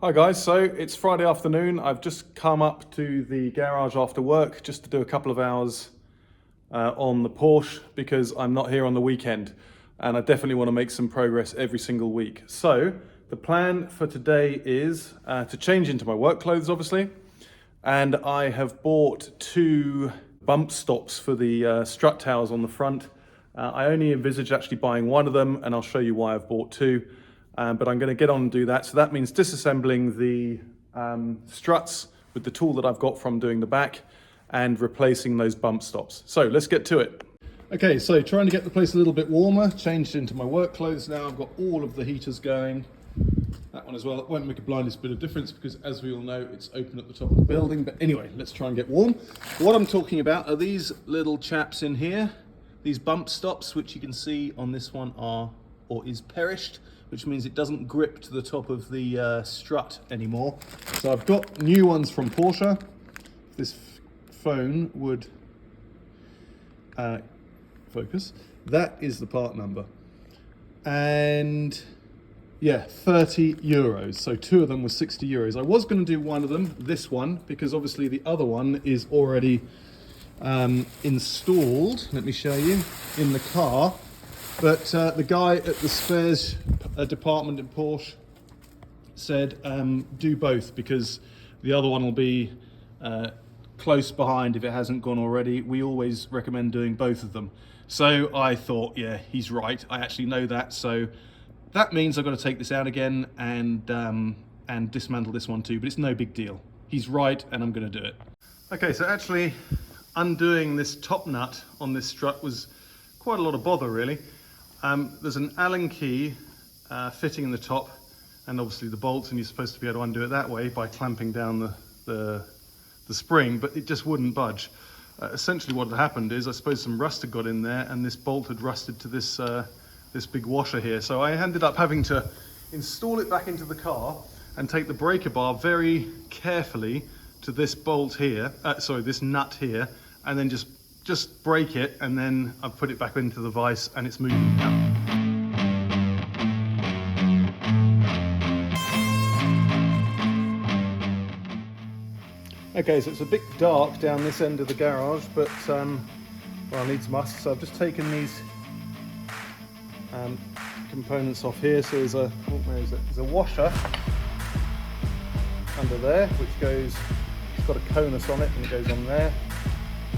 Hi guys, so it's Friday afternoon. I've just come up to the garage after work just to do a couple of hours on the Porsche because I'm not here on the weekend and I definitely want to make some progress every single week. So the plan for today is to change into my work clothes obviously, and I have bought two bump stops for the strut towers on the front. I only envisage actually buying one of them and I'll show you why I've bought two. But I'm going to get on and do that. So that means disassembling the struts with the tool that I've got from doing the back and replacing those bump stops. So let's get to it. Okay, so trying to get the place a little bit warmer, changed into my work clothes now. I've got all of the heaters going. That one as well. It won't make a blindest bit of difference because, as we all know, it's open at the top of the building. But anyway, let's try and get warm. What I'm talking about are these little chaps in here, these bump stops, which you can see on this one is perished, which means it doesn't grip to the top of the strut anymore. So I've got new ones from Porsche. This phone would focus. That is the part number. And yeah, 30 euros. So two of them were 60 euros. I was going to do one of them, this one, because obviously the other one is already installed. Let me show you in the car. But the guy at the spares department in Porsche said do both because the other one will be close behind if it hasn't gone already. We always recommend doing both of them. So I thought, yeah, he's right. I actually know that. So that means I've got to take this out again and dismantle this one too, but it's no big deal. He's right and I'm going to do it. Okay, so actually undoing this top nut on this strut was quite a lot of bother really. There's an Allen key fitting in the top and obviously the bolts, and you're supposed to be able to undo it that way by clamping down the spring, but it just wouldn't budge. Essentially what had happened is I suppose some rust had got in there and this bolt had rusted to this big washer here. So I ended up having to install it back into the car and take the breaker bar very carefully to this bolt here, this nut here, and then just break it, and then I've put it back into the vise and it's moving now. Okay, so it's a bit dark down this end of the garage, but well, needs must. So I've just taken these components off here. So there's a washer under there, which goes, it's got a conus on it and it goes on there.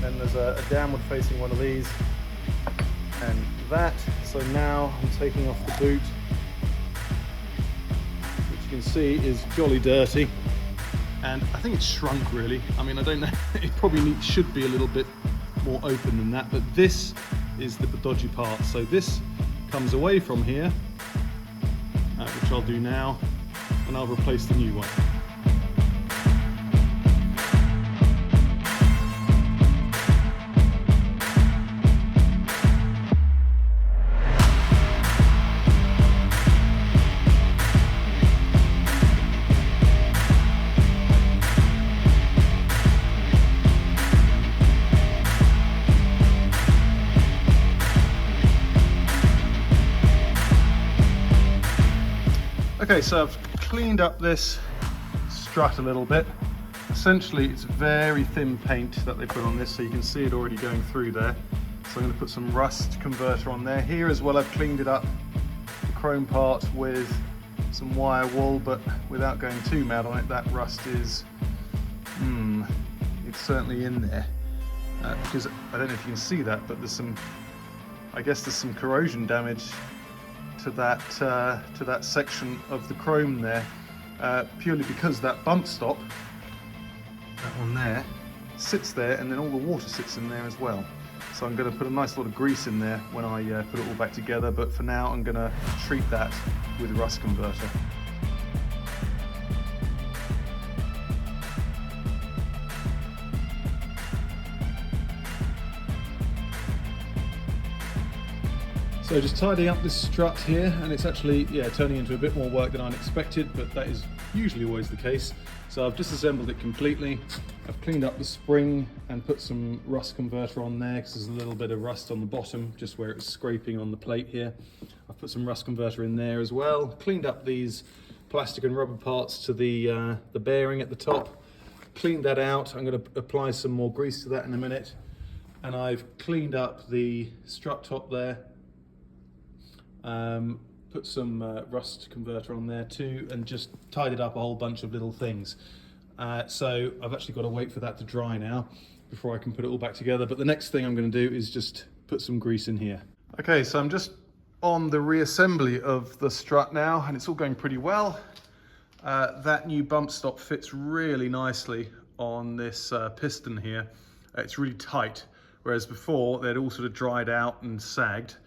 Then there's a downward facing one of these and that. So now I'm taking off the boot, which you can see is jolly dirty. And I think it's shrunk really. I mean, I don't know, it probably should be a little bit more open than that, but this is the dodgy part. So this comes away from here, which I'll do now, and I'll replace the new one. Okay, so I've cleaned up this strut a little bit. Essentially, it's very thin paint that they put on this, so you can see it already going through there. So I'm going to put some rust converter on there. Here as well, I've cleaned it up, the chrome part, with some wire wool, but without going too mad on it, that rust is, it's certainly in there. Because I don't know if you can see that, but there's some, I guess there's some corrosion damage to that section of the chrome there, purely because that bump stop, that one there, sits there, and then all the water sits in there as well. So I'm going to put a nice lot of grease in there when I put it all back together, but for now I'm going to treat that with rust converter. So just tidying up this strut here, and it's actually, turning into a bit more work than I'd expected, but that is usually always the case. So I've disassembled it completely. I've cleaned up the spring and put some rust converter on there because there's a little bit of rust on the bottom, just where it's scraping on the plate here. I've put some rust converter in there as well. Cleaned up these plastic and rubber parts to the bearing at the top. Cleaned that out. I'm going to apply some more grease to that in a minute. And I've cleaned up the strut top there. Put some rust converter on there too, and just tidied up a whole bunch of little things. So I've actually got to wait for that to dry now before I can put it all back together. But the next thing I'm going to do is just put some grease in here. Okay, so I'm just on the reassembly of the strut now, and it's all going pretty well. That new bump stop fits really nicely on this piston here. It's really tight, whereas before they'd all sort of dried out and sagged.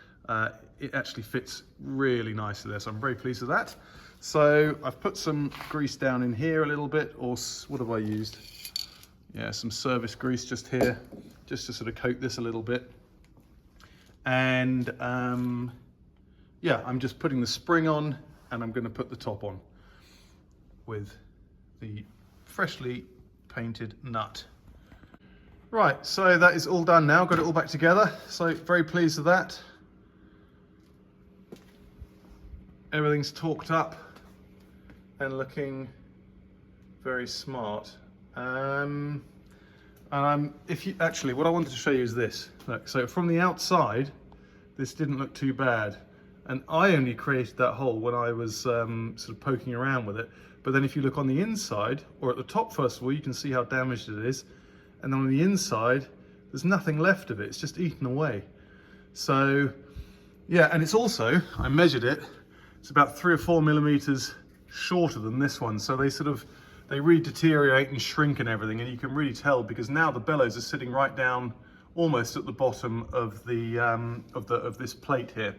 It actually fits really nicely there, so I'm very pleased with that. So I've put some grease down in here a little bit, or what have I used? Yeah, some service grease just here, just to sort of coat this a little bit. And yeah, I'm just putting the spring on, and I'm going to put the top on with the freshly painted nut. Right, so that is all done now, got it all back together, so very pleased with that. Everything's torqued up and looking very smart. And what I wanted to show you is this. Look, so from the outside, this didn't look too bad. And I only created that hole when I was sort of poking around with it. But then if you look on the inside, or at the top first of all, you can see how damaged it is. And then on the inside, there's nothing left of it. It's just eaten away. So yeah, and it's also, I measured it, it's about 3 or 4 millimeters shorter than this one. So they really deteriorate and shrink and everything. And you can really tell because now the bellows are sitting right down almost at the bottom of this plate here.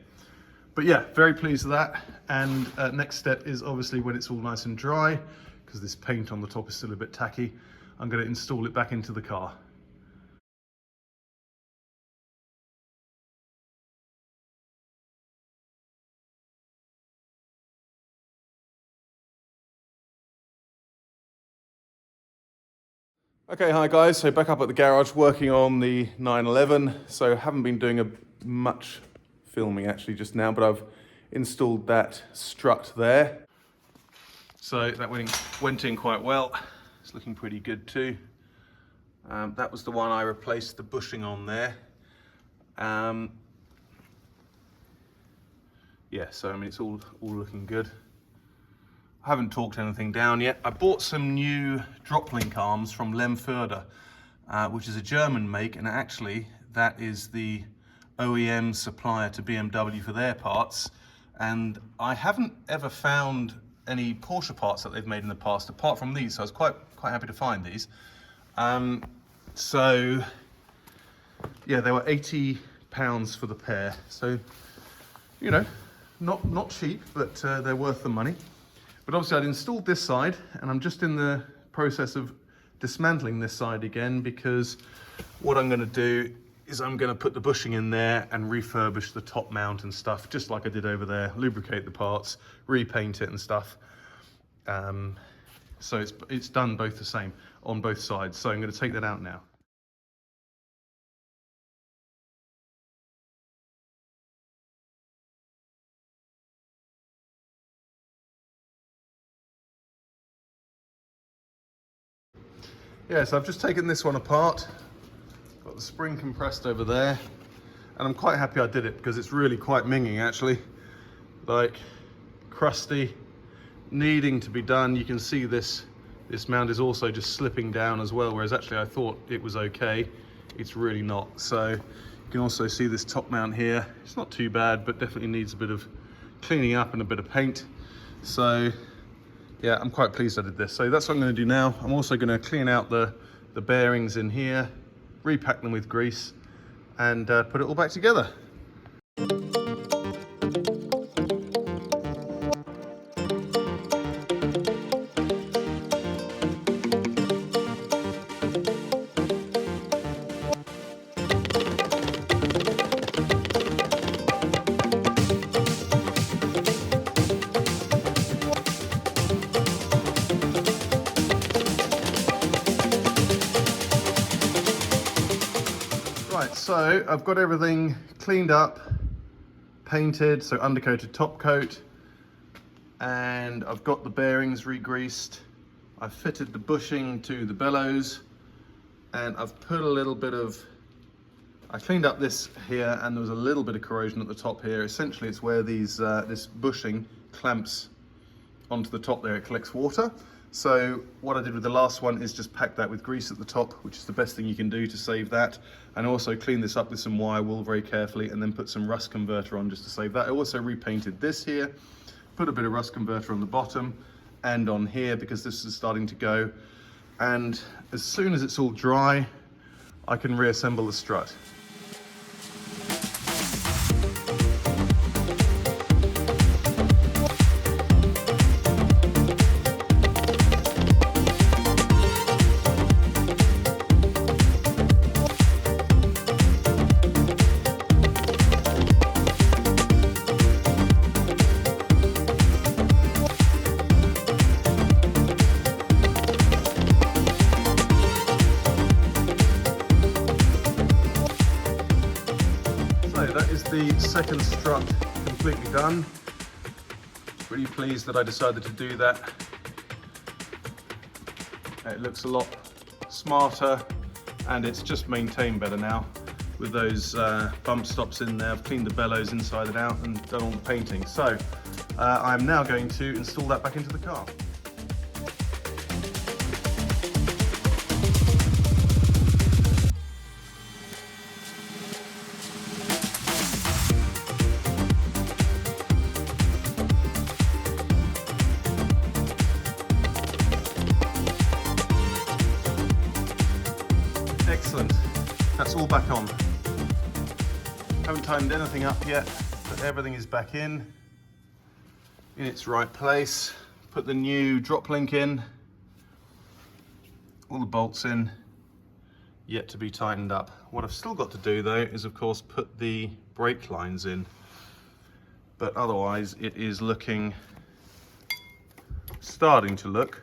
But yeah, very pleased with that. And next step is obviously when it's all nice and dry, because this paint on the top is still a bit tacky, I'm going to install it back into the car. Okay, hi guys, so back up at the garage working on the 911. So haven't been doing much filming actually just now, but I've installed that strut there. So that went in quite well. It's looking pretty good too. That was the one I replaced the bushing on there. Yeah, so I mean it's all looking good. I haven't torqued anything down yet. I bought some new drop link arms from Lemförder, which is a German make, and actually that is the OEM supplier to BMW for their parts. And I haven't ever found any Porsche parts that they've made in the past, apart from these, so I was quite happy to find these. So yeah, they were £80 for the pair. So, you know, not cheap, but they're worth the money. But obviously I'd installed this side, and I'm just in the process of dismantling this side again, because what I'm going to do is I'm going to put the bushing in there and refurbish the top mount and stuff, just like I did over there, lubricate the parts, repaint it and stuff. So it's done both the same on both sides. So I'm going to take that out now. Yeah, so I've just taken this one apart, got the spring compressed over there, and I'm quite happy I did it because it's really quite minging actually, like crusty, needing to be done. You can see this mount is also just slipping down as well, whereas actually I thought it was okay. It's really not. So you can also see this top mount here. It's not too bad, but definitely needs a bit of cleaning up and a bit of paint. So yeah, I'm quite pleased I did this. So that's what I'm going to do now. I'm also going to clean out the bearings in here, repack them with grease, and put it all back together. So I've got everything cleaned up, painted, so undercoated, top coat, and I've got the bearings re-greased. I've fitted the bushing to the bellows, and I've put a little bit of, I cleaned up this here, and there was a little bit of corrosion at the top here. Essentially it's where these this bushing clamps onto the top there, it collects water. So what I did with the last one is just pack that with grease at the top, which is the best thing you can do to save that. And also clean this up with some wire wool very carefully, and then put some rust converter on just to save that. I also repainted this here, put a bit of rust converter on the bottom and on here because this is starting to go. And as soon as it's all dry, I can reassemble the strut. That is the second strut completely done. Pretty pleased that I decided to do that. It looks a lot smarter, and it's just maintained better now with those bump stops in there. I've cleaned the bellows inside and out and done all the painting. So I'm now going to install that back into the car. Excellent, that's all back on. Haven't tightened anything up yet, but everything is back in its right place. Put the new drop link in, all the bolts in, yet to be tightened up. What I've still got to do though is of course put the brake lines in, but otherwise it is starting to look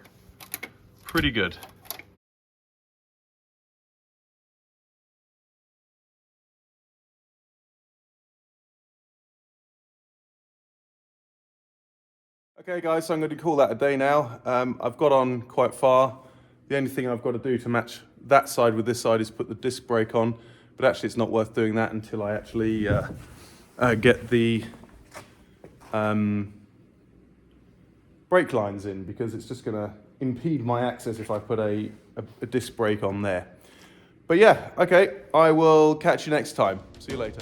pretty good. Okay guys, so I'm going to call that a day now. I've got on quite far. The only thing I've got to do to match that side with this side is put the disc brake on, but actually it's not worth doing that until I actually get the brake lines in, because it's just going to impede my access if I put a disc brake on there. But yeah, okay, I will catch you next time. See you later.